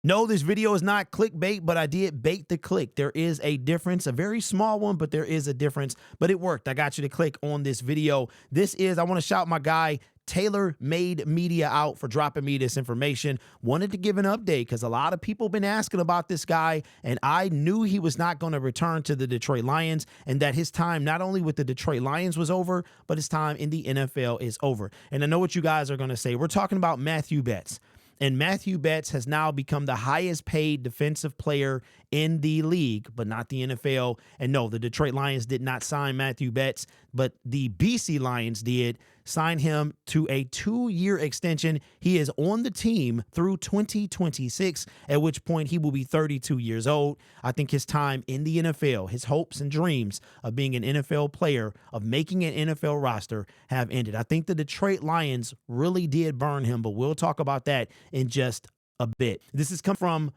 No, this video is not clickbait, but I did bait the click. There is a difference, a very small one, but there is a difference, but it worked. I got you to click on this video. I want to shout my guy, Taylor Made Media out for dropping me this information. Wanted to give an update because a lot of people been asking about this guy, and I knew he was not going to return to the Detroit Lions and that his time not only with the Detroit Lions was over, but his time in the NFL is over. And I know what you guys are going to say. We're talking about Matthieu Betts. And Matthieu Betts has now become the highest paid defensive player in the league, but not the NFL. And no, the Detroit Lions did not sign Matthieu Betts, but the BC Lions did sign him to a 2-year extension. He is on the team through 2026, at which point he will be 32 years old. I think his time in the NFL, his hopes and dreams of being an NFL player, of making an NFL roster have ended. I think the Detroit Lions really did burn him, but we'll talk about that in just a bit. This has come from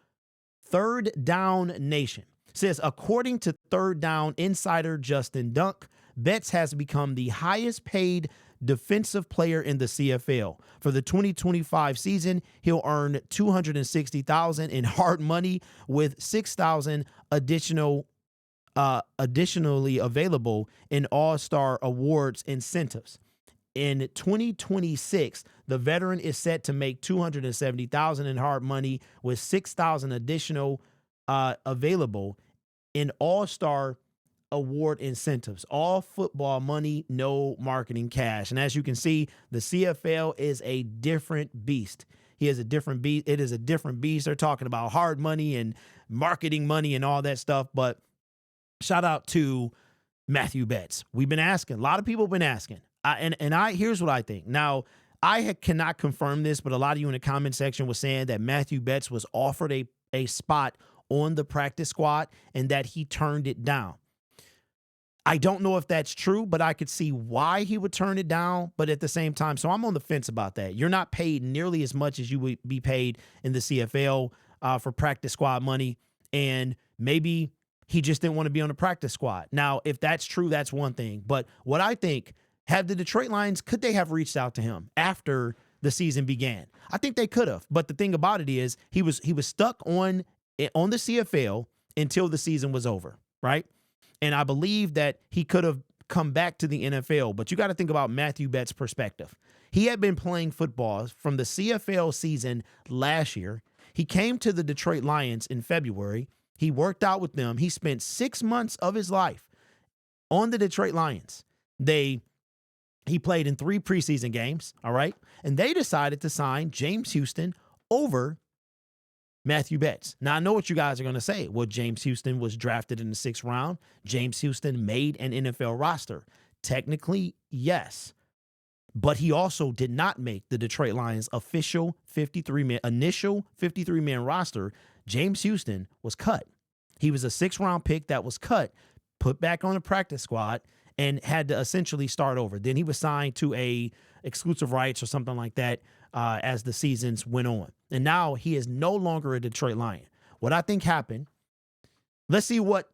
Third Down Nation. It says, according to Third Down insider Justin Dunk, Betts has become the highest paid defensive player in the CFL. For the 2025 season, he'll earn $260,000 in hard money with $6,000 additionally available in All-Star Awards incentives. In 2026, the veteran is set to make $270,000 in hard money with $6,000 additional available in All-Star Award incentives. All football money, no marketing cash. And as you can see, the CFL is a different beast. He is a different beast. It is a different beast. They're talking about hard money and marketing money and all that stuff. But shout out to Matthieu Betts. We've been asking. A lot of people have been asking. Here's what I think. Now, I cannot confirm this, but a lot of you in the comment section was saying that Matthieu Betts was offered a spot on the practice squad and that he turned it down. I don't know if that's true, but I could see why he would turn it down. But at the same time, so I'm on the fence about that. You're not paid nearly as much as you would be paid in the CFL for practice squad money. And maybe he just didn't want to be on the practice squad. Now, if that's true, that's one thing. But what I think, have the Detroit Lions, could they have reached out to him after the season began? I think they could have. But the thing about it is he was stuck on the CFL until the season was over, right? And I believe that he could have come back to the NFL. But you got to think about Matthieu Betts' perspective. He had been playing football from the CFL season last year. He came to the Detroit Lions in February. He worked out with them. He spent 6 months of his life on the Detroit Lions. He played in 3 preseason games, all right? And they decided to sign James Houston over Matthieu Betts. Now, I know what you guys are going to say. Well, James Houston was drafted in the 6th round. James Houston made an NFL roster. Technically, yes. But he also did not make the Detroit Lions official initial 53-man roster. James Houston was cut. He was a 6th-round pick that was cut, put back on the practice squad, and had to essentially start over. Then he was signed to a exclusive rights or something like that as the seasons went on. And now he is no longer a Detroit Lion. What I think happened, let's see what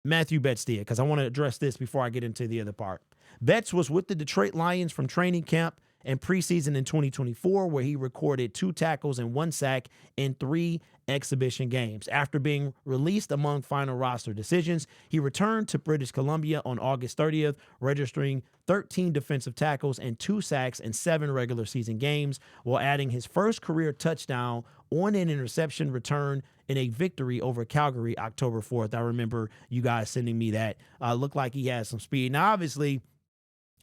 Matthieu Betts did, because I want to address this before I get into the other part. Betts was with the Detroit Lions from training camp and preseason in 2024, where he recorded 2 tackles and 1 sack in 3 exhibition games. After being released among final roster decisions, he returned to British Columbia on August 30th, registering 13 defensive tackles and 2 sacks in 7 regular season games, while adding his first career touchdown on an interception return in a victory over Calgary October 4th. I remember you guys sending me that. Looked like he had some speed. Now, obviously,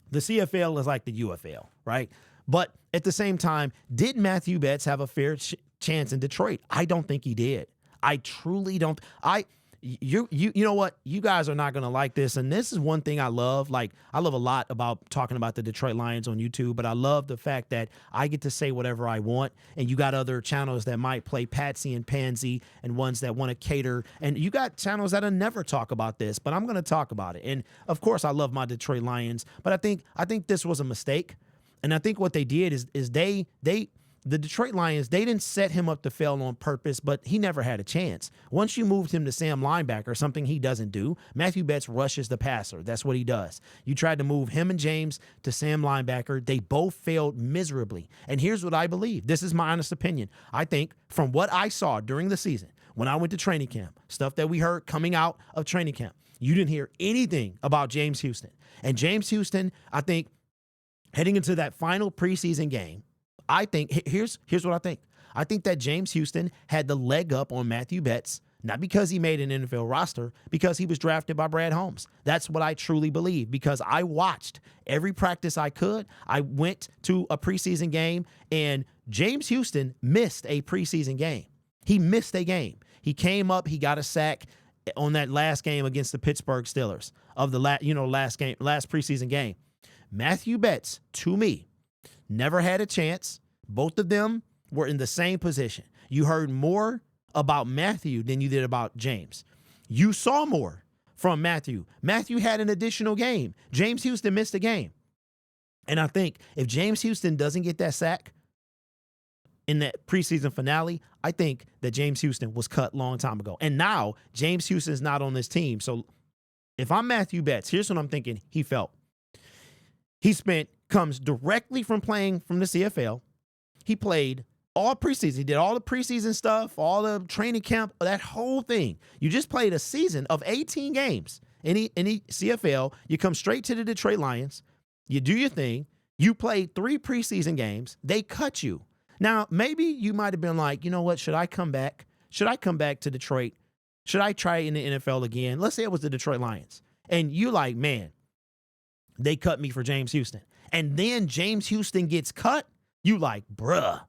the CFL is like the UFL, right? But at the same time, did Matthieu Betts have a fair chance in Detroit? I don't think he did. I truly don't. You know what? You guys are not going to like this. And this is one thing I love. Like, I love a lot about talking about the Detroit Lions on YouTube, but I love the fact that I get to say whatever I want. And you got other channels that might play patsy and pansy and ones that want to cater. And you got channels that'll never talk about this, but I'm going to talk about it. And of course, I love my Detroit Lions, but I think this was a mistake. And I think what they did is they the Detroit Lions, they didn't set him up to fail on purpose, but he never had a chance. Once you moved him to Sam linebacker, something he doesn't do, Matthieu Betts rushes the passer. That's what he does. You tried to move him and James to Sam linebacker. They both failed miserably. And here's what I believe. This is my honest opinion. I think from what I saw during the season, when I went to training camp, stuff that we heard coming out of training camp, you didn't hear anything about James Houston. And James Houston, I think, heading into that final preseason game, I think, here's what I think. I think that James Houston had the leg up on Matthieu Betts, not because he made an NFL roster, because he was drafted by Brad Holmes. That's what I truly believe, because I watched every practice I could. I went to a preseason game, and James Houston missed a preseason game. He missed a game. He came up, he got a sack on that last game against the Pittsburgh Steelers of the last preseason game. Matthieu Betts, to me, never had a chance. Both of them were in the same position. You heard more about Matthieu than you did about James. You saw more from Matthieu. Matthieu had an additional game. James Houston missed a game. And I think if James Houston doesn't get that sack in that preseason finale, I think that James Houston was cut a long time ago. And now James Houston's not on this team. So if I'm Matthieu Betts, here's what I'm thinking he felt. Comes directly from playing from the CFL. He played all preseason. He did all the preseason stuff, all the training camp, that whole thing. You just played a season of 18 games. Any CFL, you come straight to the Detroit Lions. You do your thing. You played 3 preseason games. They cut you. Now, maybe you might have been like, you know what? Should I come back? Should I come back to Detroit? Should I try in the NFL again? Let's say it was the Detroit Lions. And you like, man, they cut me for James Houston. And then James Houston gets cut. You like, bruh,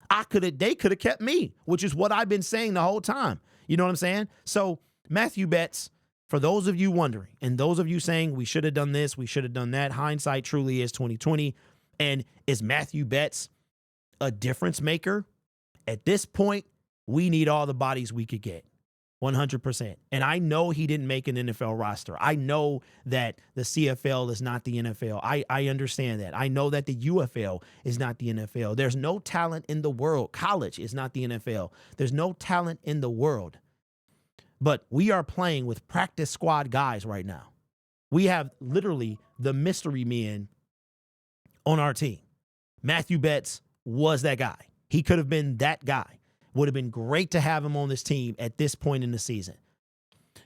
they could have kept me, which is what I've been saying the whole time. You know what I'm saying? So Matthieu Betts, for those of you wondering, and those of you saying we should have done this, we should have done that, hindsight truly is 2020. And is Matthieu Betts a difference maker? At this point, we need all the bodies we could get. 100%. And I know he didn't make an NFL roster. I know that the CFL is not the NFL. I understand that. I know that the UFL is not the NFL. There's no talent in the world. College is not the NFL. There's no talent in the world. But we are playing with practice squad guys right now. We have literally the mystery men on our team. Matthieu Betts was that guy. He could have been that guy. Would have been great to have him on this team at this point in the season.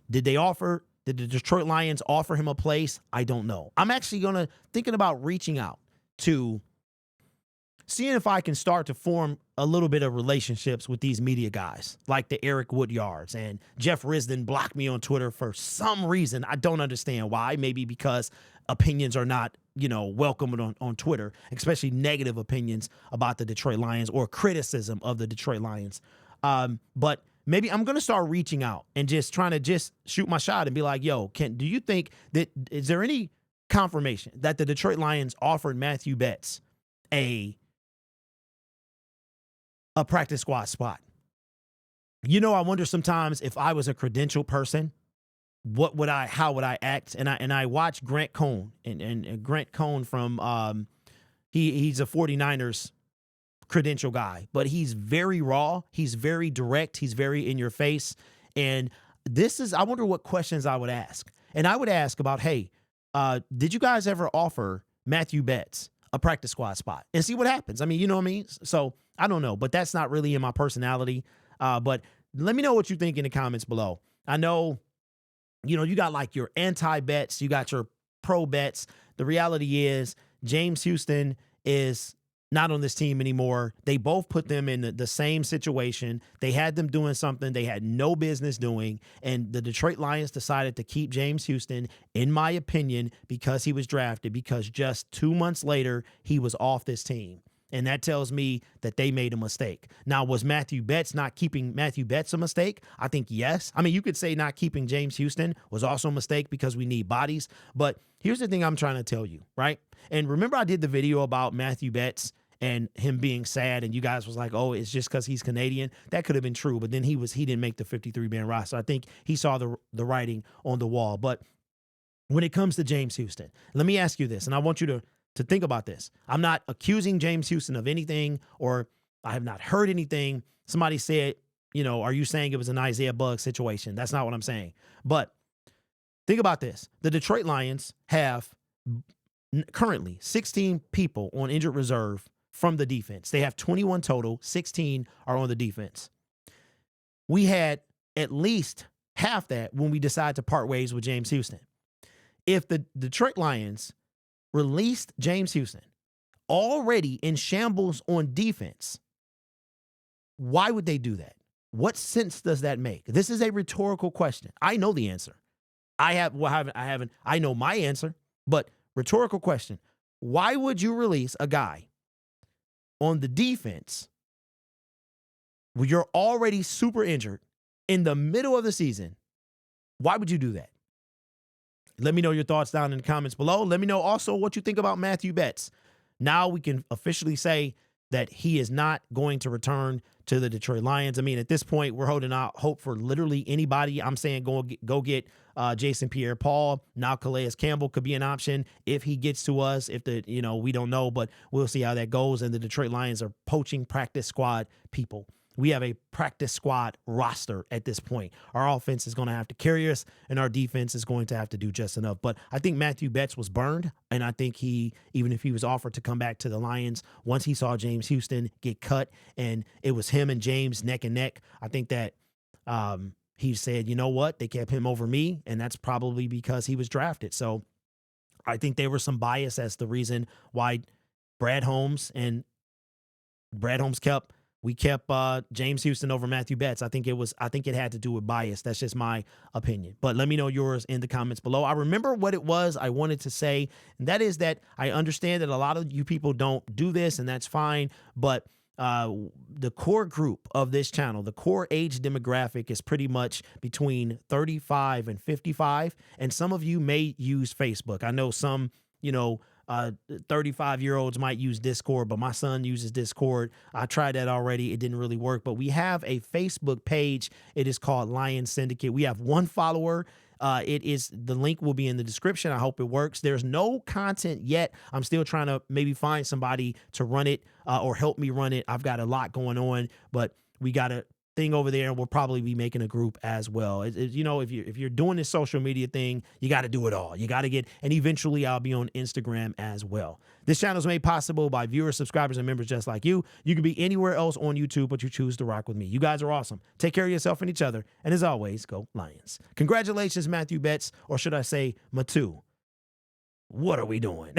Did the Detroit Lions offer him a place? I don't know. I'm actually thinking about reaching out to seeing if I can start to form a little bit of relationships with these media guys, like the Eric Woodyards. And Jeff Risdon blocked me on Twitter for some reason. I don't understand why. Maybe because opinions are not, welcome on Twitter, especially negative opinions about the Detroit Lions or criticism of the Detroit Lions. But maybe I'm going to start reaching out and just trying to shoot my shot and be like, yo, do you think is there any confirmation that the Detroit Lions offered Matthieu Betts a practice squad spot? I wonder sometimes if I was a credentialed person, how would I act? And I watched Grant Cohn and Grant Cohn from he's a 49ers credential guy, but he's very raw, he's very direct, he's very in your face. And I wonder what questions I would ask. And I would ask about, hey, did you guys ever offer Matthieu Betts a practice squad spot? And see what happens. I mean, you know what I mean? So I don't know, but that's not really in my personality. But let me know what you think in the comments below. I know, you got like your anti-bets, you got your pro-bets. The reality is James Houston is not on this team anymore. They both put them in the same situation. They had them doing something they had no business doing. And the Detroit Lions decided to keep James Houston, in my opinion, because he was drafted, because just 2 months later, he was off this team. And that tells me that they made a mistake. Now, was Matthieu Betts not keeping Matthieu Betts a mistake? I think yes. I mean, you could say not keeping James Houston was also a mistake because we need bodies. But here's the thing I'm trying to tell you, right? And remember I did the video about Matthieu Betts and him being sad, and you guys was like, oh, it's just because he's Canadian. That could have been true, but then he didn't make the 53-man roster. I think he saw the writing on the wall. But when it comes to James Houston, let me ask you this, and I want you to think about this. I'm not accusing James Houston of anything or I have not heard anything. Somebody said, are you saying it was an Isaiah Buggs situation? That's not what I'm saying. But think about this. The Detroit Lions have currently 16 people on injured reserve from the defense. They have 21 total. 16 are on the defense. We had at least half that when we decided to part ways with James Houston. If the Detroit Lions released James Houston already in shambles on defense, why would they do that? What sense does that make? This is a rhetorical question. I know the answer. I know my answer, but rhetorical question. Why would you release a guy on the defense when you're already super injured in the middle of the season? Why would you do that? Let me know your thoughts down in the comments below. Let me know also what you think about Matthieu Betts. Now we can officially say that he is not going to return to the Detroit Lions. I mean, at this point, we're holding out hope for literally anybody. I'm saying go get Jason Pierre-Paul. Now Calais Campbell could be an option if he gets to us. We don't know, but we'll see how that goes. And the Detroit Lions are poaching practice squad people. We have a practice squad roster at this point. Our offense is going to have to carry us, and our defense is going to have to do just enough. But I think Matthieu Betts was burned, and I think even if he was offered to come back to the Lions, once he saw James Houston get cut, and it was him and James neck and neck, I think that he said, you know what, they kept him over me, and that's probably because he was drafted. So I think there was some bias as the reason why Brad Holmes kept James Houston over Matthieu Betts. I think it had to do with bias. That's just my opinion. But let me know yours in the comments below. I remember what it was I wanted to say, and that is that I understand that a lot of you people don't do this, and that's fine. But the core group of this channel, the core age demographic is pretty much between 35 and 55. And some of you may use Facebook. I know some, 35-year-olds might use Discord, but my son uses Discord. I tried that already. It didn't really work, but we have a Facebook page. It is called Lions Syndicate. We have 1 follower. The link will be in the description. I hope it works. There's no content yet. I'm still trying to maybe find somebody to run it or help me run it. I've got a lot going on, but we got a thing over there, and we'll probably be making a group as well. If you're doing this social media thing, you got to do it all. You got to and eventually I'll be on Instagram as well. This channel is made possible by viewers, subscribers, and members just like you. You can be anywhere else on YouTube, but you choose to rock with me. You guys are awesome. Take care of yourself and each other. And as always, go Lions. Congratulations, Matthieu Betts, or should I say Matthieu. What are we doing?